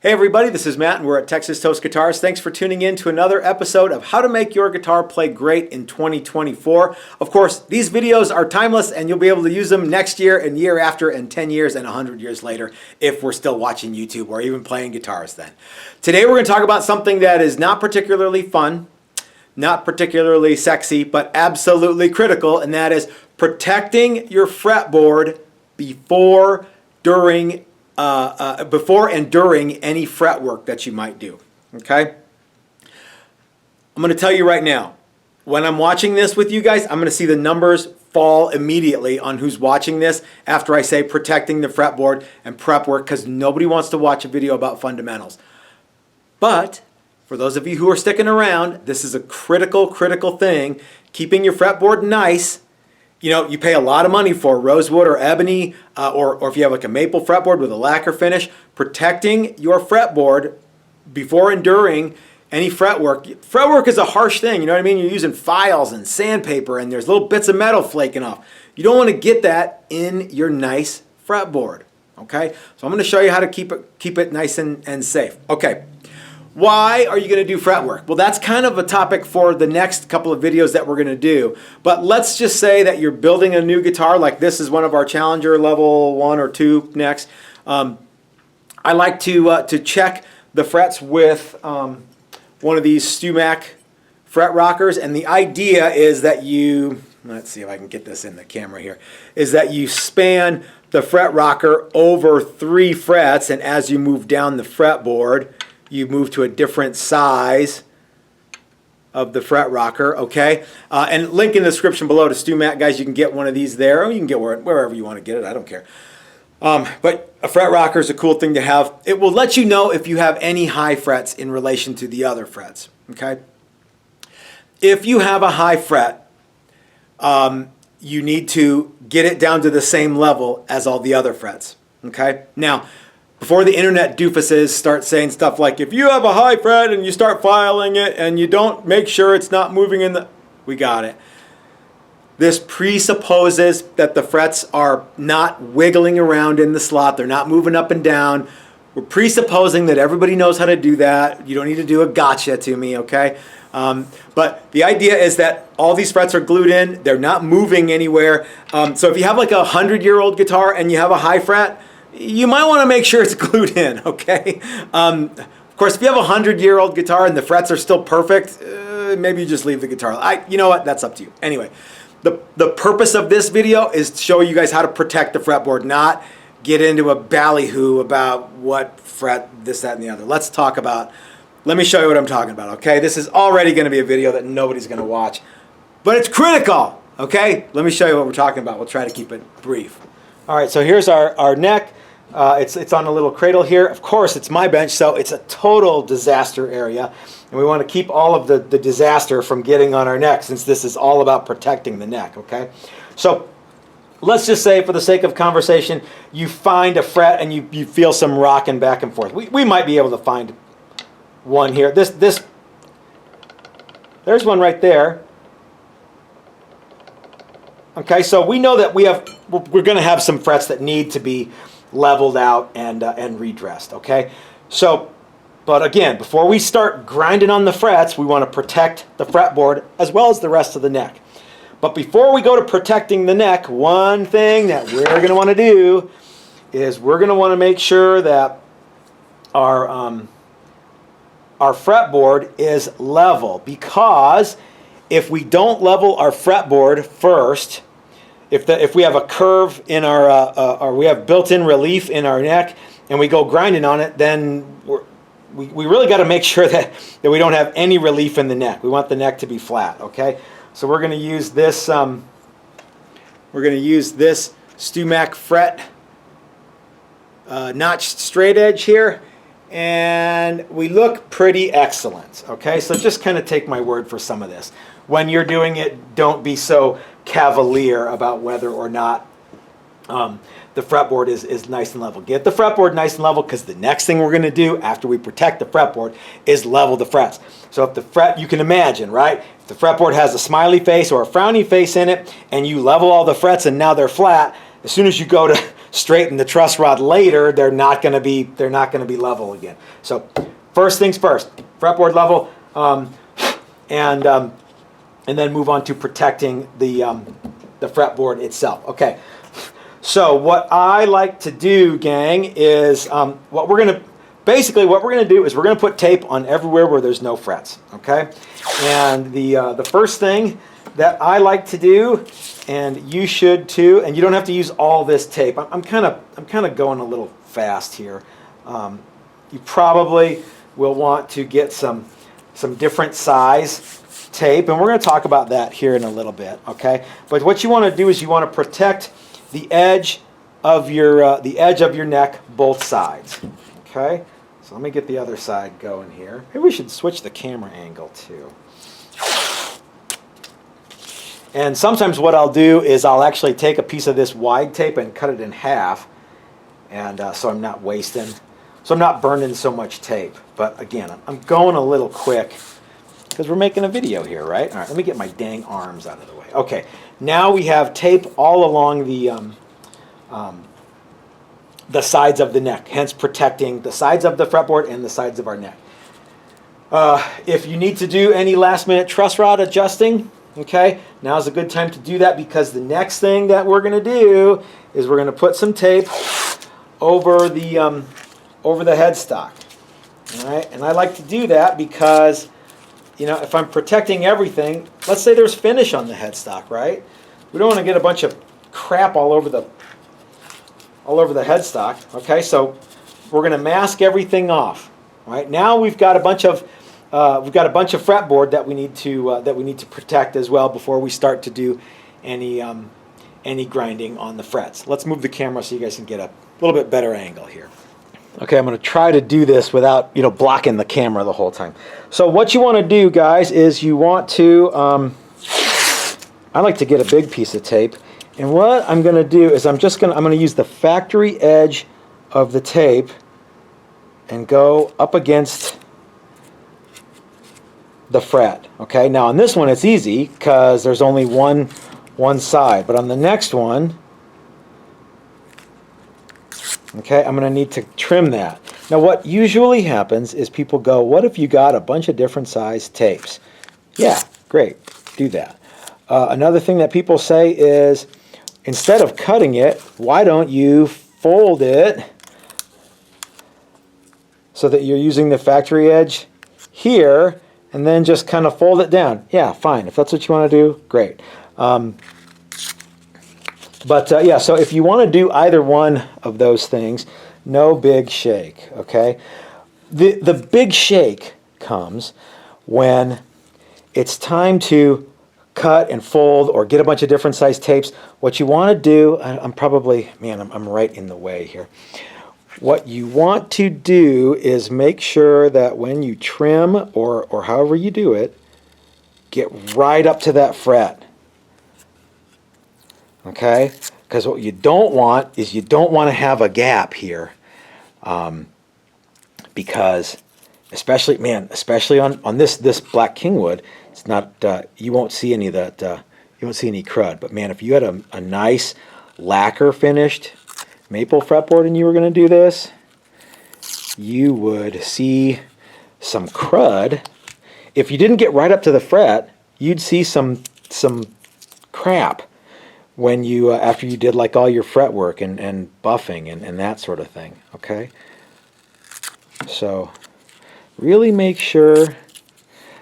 Hey everybody, this is Matt and we're at Texas Toast Guitars. Thanks for tuning in to another episode of how to make your guitar play great in 2024. Of course, these videos are timeless and you'll be able to use them next year and year after and 10 years and 100 years later if we're still watching YouTube or even playing guitars then. Today we're going to talk about something that is not particularly fun, not particularly sexy, but absolutely critical, and that is protecting your fretboard before and during any fretwork that you might do, okay? I'm going to tell you right now, when I'm watching this with you guys, I'm going to see the numbers fall immediately on who's watching this after I say protecting the fretboard and prep work, because nobody wants to watch a video about fundamentals. But for those of you who are sticking around, this is a critical thing. Keeping your fretboard nice. You know, you pay a lot of money for rosewood or ebony, or if you have like a maple fretboard with a lacquer finish. Protecting your fretboard before and during any fretwork. Fretwork is a harsh thing, you know what I mean? You're using files and sandpaper and there's little bits of metal flaking off. You don't want to get that in your nice fretboard, okay? So I'm going to show you how to keep it nice and safe. Okay. Why are you going to do fretwork? Well, that's kind of a topic for the next couple of videos that we're going to do. But let's just say that you're building a new guitar, like this is one of our Challenger level 1 or 2 necks. I like to check the frets with one of these StewMac fret rockers, and the idea is that you, let's see if I can get this in the camera here, is that you span the fret rocker over 3 frets, and as you move down the fretboard, you move to a different size of the fret rocker, okay? And link in the description below to StewMac, guys. You can get one of these there, or you can get wherever you want to get it. I don't care. But a fret rocker is a cool thing to have. It will let you know if you have any high frets in relation to the other frets, okay? If you have a high fret, you need to get it down to the same level as all the other frets, okay? Now, before the internet doofuses start saying stuff like, if you have a high fret and you start filing it and you don't make sure it's not moving in the... We got it. This presupposes that the frets are not wiggling around in the slot. They're not moving up and down. We're presupposing that everybody knows how to do that. You don't need to do a gotcha to me, okay? But the idea is that all these frets are glued in. They're not moving anywhere. So if you have like a 100-year-old guitar and you have a high fret, you might want to make sure it's glued in, okay? Of course, if you have a 100-year-old guitar and the frets are still perfect, maybe you just leave the guitar. You know what? That's up to you. Anyway, the purpose of this video is to show you guys how to protect the fretboard, not get into a ballyhoo about what fret, this, that, and the other. Let me show you what I'm talking about, okay? This is already going to be a video that nobody's going to watch, but it's critical, okay? Let me show you what we're talking about. We'll try to keep it brief. All right, so here's our neck. It's on a little cradle here. Of course, it's my bench, so it's a total disaster area. And we want to keep all of the disaster from getting on our neck, since this is all about protecting the neck, okay? So let's just say, for the sake of conversation, you find a fret and you feel some rocking back and forth. We might be able to find one here. There's one right there. Okay, so we know that we're going to have some frets that need to be leveled out and redressed, okay? So, but again, before we start grinding on the frets, we want to protect the fretboard as well as the rest of the neck. But before we go to protecting the neck, one thing that we're going to want to do is we're going to want to make sure that our fretboard is level, because if we don't level our fretboard first, if we have a curve in our, or we have built-in relief in our neck, and we go grinding on it, then we really got to make sure that we don't have any relief in the neck. We want the neck to be flat, okay? So we're going to use this. We're going to use this StewMac fret notched straight edge here, and we look pretty excellent, okay? So just kind of take my word for some of this. When you're doing it, don't be so cavalier about whether or not the fretboard is nice and level. Get the fretboard nice and level, because the next thing we're going to do after we protect the fretboard is level the frets. So if the fret, you can imagine, right? If the fretboard has a smiley face or a frowny face in it, and you level all the frets and now they're flat, as soon as you go to straighten the truss rod later, they're not going to be level again. So first things first, fretboard level, and then move on to protecting the fretboard itself. Okay. So what I like to do, gang, is what we're going to do is we're going to put tape on everywhere where there's no frets. Okay. And the first thing that I like to do, and you should too, and you don't have to use all this tape. I'm kind of going a little fast here. You probably will want to get some different size tape, and we're going to talk about that here in a little bit. Okay, but what you want to do is you want to protect the edge of your neck, both sides. Okay, so let me get the other side going here. Maybe we should switch the camera angle too. And sometimes what I'll do is I'll actually take a piece of this wide tape and cut it in half, and so I'm not wasting, so I'm not burning so much tape. But again, I'm going a little quick because we're making a video here, right? All right, let me get my dang arms out of the way. Okay, now we have tape all along the sides of the neck, hence protecting the sides of the fretboard and the sides of our neck. If you need to do any last-minute truss rod adjusting, okay, now's a good time to do that, because the next thing that we're going to do is we're going to put some tape over the headstock. All right, and I like to do that because, you know, if I'm protecting everything, let's say there's finish on the headstock, right? We don't want to get a bunch of crap all over the headstock. Okay, so we're going to mask everything off. All right, now we've got a bunch of fretboard that we need to protect as well before we start to do any grinding on the frets. Let's move the camera so you guys can get a little bit better angle here. Okay, I'm going to try to do this without, you know, blocking the camera the whole time. So what you want to do, guys, is you want to I like to get a big piece of tape, and what I'm going to do is I'm going to use the factory edge of the tape and go up against the fret. Okay, now on this one it's easy because there's only one side, but on the next one, okay, I'm going to need to trim that. Now what usually happens is people go, what if you got a bunch of different size tapes? Yeah, great, do that. Another thing that people say is, instead of cutting it, why don't you fold it so that you're using the factory edge here, and then just kind of fold it down. Yeah, fine. If that's what you want to do, great. Yeah, so if you want to do either one of those things, no big shake, okay? The big shake comes when it's time to cut and fold or get a bunch of different size tapes. What you want to do, I'm right in the way here. What you want to do is make sure that when you trim or however you do it, get right up to that fret. Okay? Because what you don't want is you don't want to have a gap here. Because especially on this black kingwood, it's not you won't see any of that, you won't see any crud. But man, if you had a nice lacquer finished maple fretboard and you were going to do this, you would see some crud. If you didn't get right up to the fret, you'd see some crap when you after you did like all your fret work and buffing and that sort of thing. Okay, so really make sure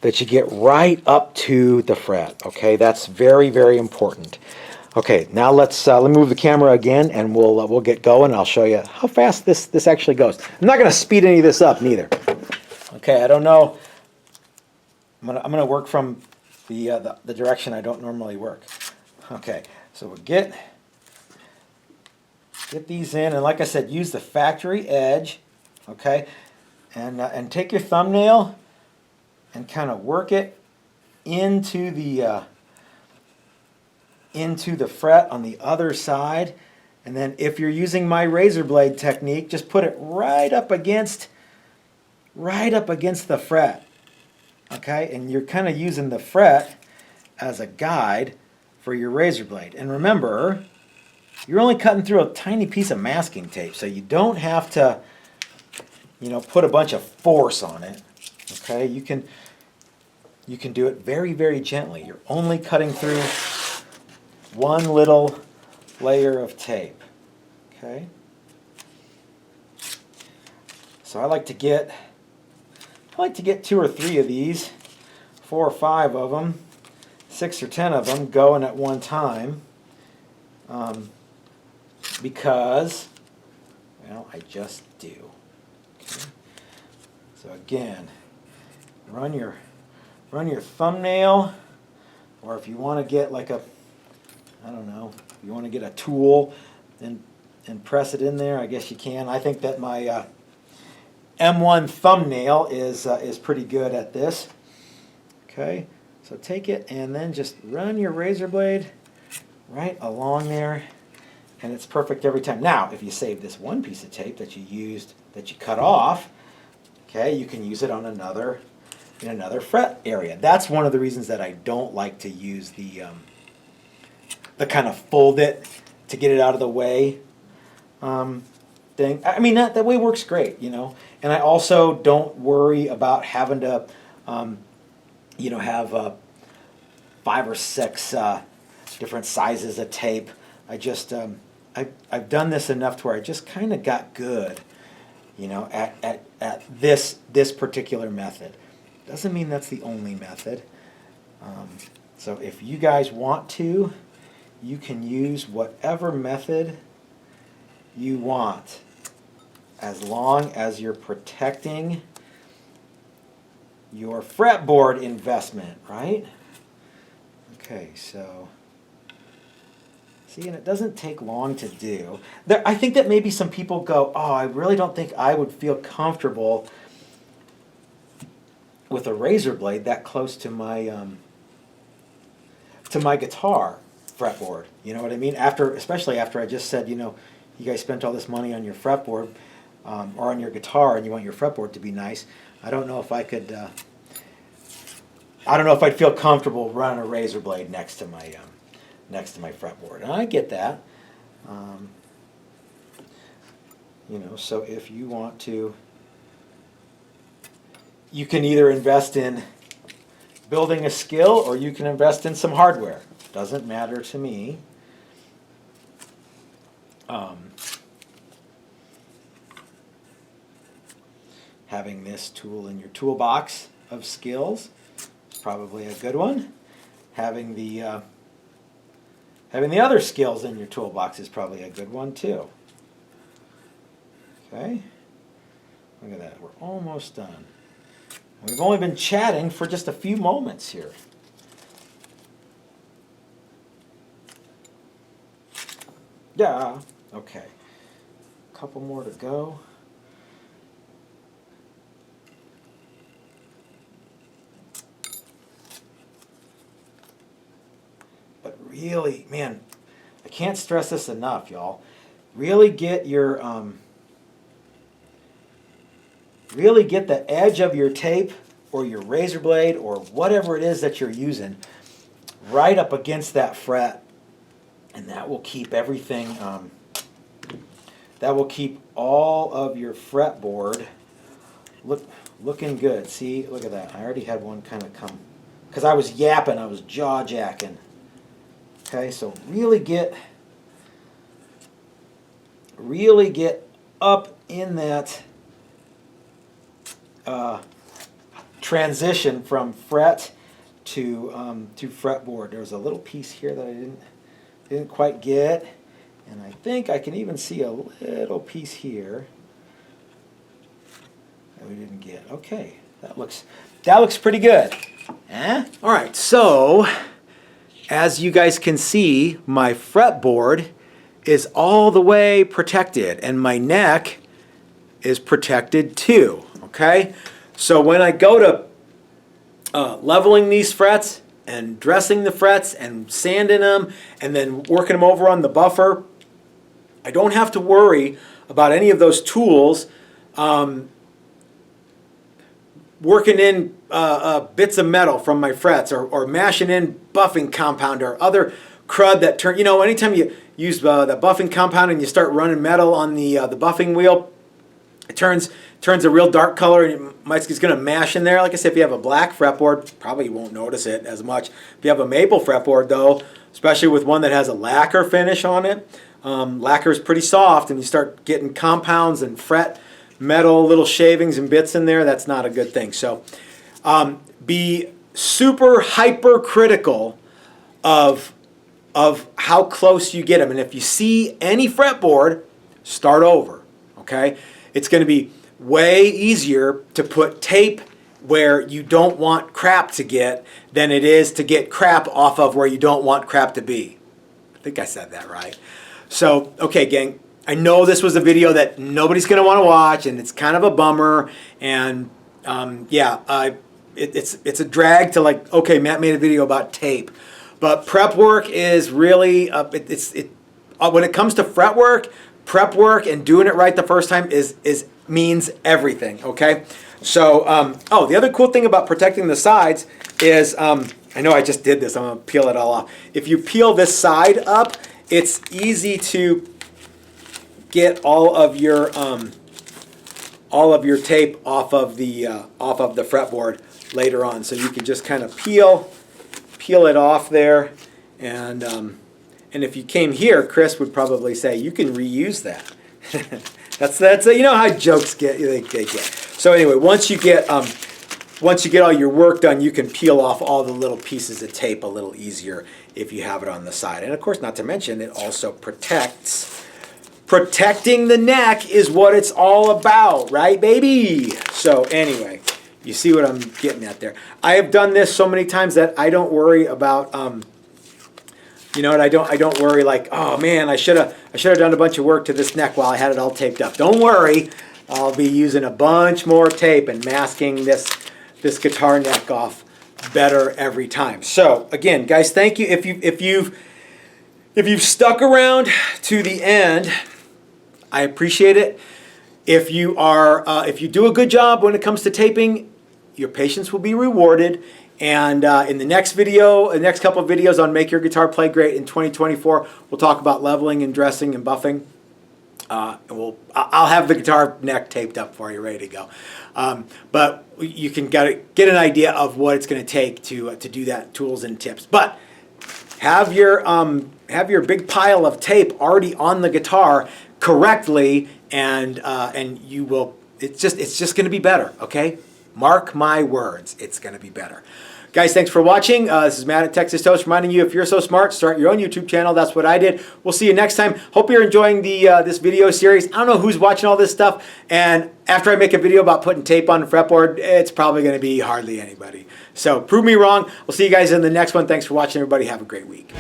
that you get right up to the fret. Okay, that's very, very important. Okay, now let me move the camera again, and we'll get going. I'll show you how fast this actually goes. I'm not going to speed any of this up neither. Okay, I don't know. I'm gonna work from the direction I don't normally work. Okay, so we'll get these in, and like I said, use the factory edge. Okay, and take your thumbnail and kind of work it into the fret on the other side, and then if you're using my razor blade technique, just put it right up against the fret. Okay, and you're kind of using the fret as a guide for your razor blade. And remember, you're only cutting through a tiny piece of masking tape, so you don't have to, you know, put a bunch of force on it. Okay, you can do it very, very gently. You're only cutting through one little layer of tape. Okay. So I like to get 2 or 3 of these, 4 or 5 of them, 6 or 10 of them going at one time, because, well, I just do. Okay. So again, run your thumbnail, or if you want to get like a, I don't know, if you want to get a tool and press it in there, I guess you can. I think that my M1 thumbnail is pretty good at this. Okay, so take it and then just run your razor blade right along there, and it's perfect every time. Now, if you save this one piece of tape that you cut off, okay, you can use it on another fret area. That's one of the reasons that I don't like to use the kind of fold it to get it out of the way thing. I mean, that way works great, you know. And I also don't worry about having to, you know, have 5 or 6 different sizes of tape. I just, I've done this enough to where I just kind of got good, you know, at this particular method. Doesn't mean that's the only method. So if you guys want to, you can use whatever method you want, as long as you're protecting your fretboard investment, right? Okay, so see, and it doesn't take long to do. I think that maybe some people go, oh, I really don't think I would feel comfortable with a razor blade that close to my guitar fretboard. You know what I mean? Especially after I just said, you know, you guys spent all this money on your fretboard or on your guitar, and you want your fretboard to be nice. I don't know if I could. I don't know if I'd feel comfortable running a razor blade next to my fretboard, and I get that. You know, so if you want to, you can either invest in building a skill, or you can invest in some hardware. Doesn't matter to me. Having this tool in your toolbox of skills is probably a good one. Having the other skills in your toolbox is probably a good one too. Okay, look at that. We're almost done. We've only been chatting for just a few moments here. Yeah, okay. A couple more to go. But really, man, I can't stress this enough, y'all. Really get your really get the edge of your tape or your razor blade or whatever it is that you're using right up against that fret, and that will keep everything, that will keep all of your fretboard looking good. See, look at that. I already had one kind of come, because I was yapping, I was jaw jacking. Okay, so really get up in that transition from fret to fretboard. There's a little piece here that I didn't quite get, and I think I can even see a little piece here that we didn't get. Okay, that looks pretty good. Eh? All right, so as you guys can see, my fretboard is all the way protected, and my neck is protected too. Okay, so when I go to leveling these frets and dressing the frets and sanding them and then working them over on the buffer, I don't have to worry about any of those tools working in bits of metal from my frets, or mashing in buffing compound or other crud that turn, you know, anytime use the buffing compound and you start running metal on the buffing wheel, it turns a real dark color, and it's going to mash in there. Like I said, if you have a black fretboard, probably you won't notice it as much. If you have a maple fretboard, though, especially with one that has a lacquer finish on it, lacquer is pretty soft, and you start getting compounds and fret metal, little shavings and bits in there. That's not a good thing. So be super hypercritical of how close you get them. And if you see any fretboard, start over. Okay, it's going to be way easier to put tape where you don't want crap to get than it is to get crap off of where you don't want crap to be. I think I said that right. So, okay, gang, I know this was a video that nobody's going to want to watch, and it's kind of a bummer, and it's a drag to, like, okay, Matt made a video about tape, but prep work is really, when it comes to fret work, prep work and doing it right the first time means everything, okay? So, the other cool thing about protecting the sides is, I know I just did this, I'm going to peel it all off. If you peel this side up, it's easy to get all of your tape off of the fretboard later on. So you can just kind of peel it off there, and if you came here, Chris would probably say you can reuse that. that's you know how jokes get. They get. So anyway, once you get all your work done, you can peel off all the little pieces of tape a little easier if you have it on the side. And of course, not to mention, it also protects. Protecting the neck is what it's all about, right, baby? So anyway, you see what I'm getting at there. I have done this so many times that I don't worry about, you know what? I don't worry like, oh man, I should have done a bunch of work to this neck while I had it all taped up. Don't worry, I'll be using a bunch more tape and masking this guitar neck off better every time. So again, guys, thank you. If you've stuck around to the end, I appreciate it. If you do a good job when it comes to taping, your patience will be rewarded. And in the next video, the next couple of videos on Make Your Guitar Play Great in 2024, we'll talk about leveling and dressing and buffing. I'll have the guitar neck taped up for you, ready to go. But you can get an idea of what it's going to take to do that, tools and tips. But have your big pile of tape already on the guitar correctly, and you will. It's just going to be better. Okay, mark my words. It's going to be better. Guys, thanks for watching. This is Matt at Texas Toast reminding you, if you're so smart, start your own YouTube channel. That's what I did. We'll see you next time. Hope you're enjoying this video series. I don't know who's watching all this stuff, and after I make a video about putting tape on the fretboard, it's probably going to be hardly anybody. So prove me wrong. We'll see you guys in the next one. Thanks for watching, everybody. Have a great week.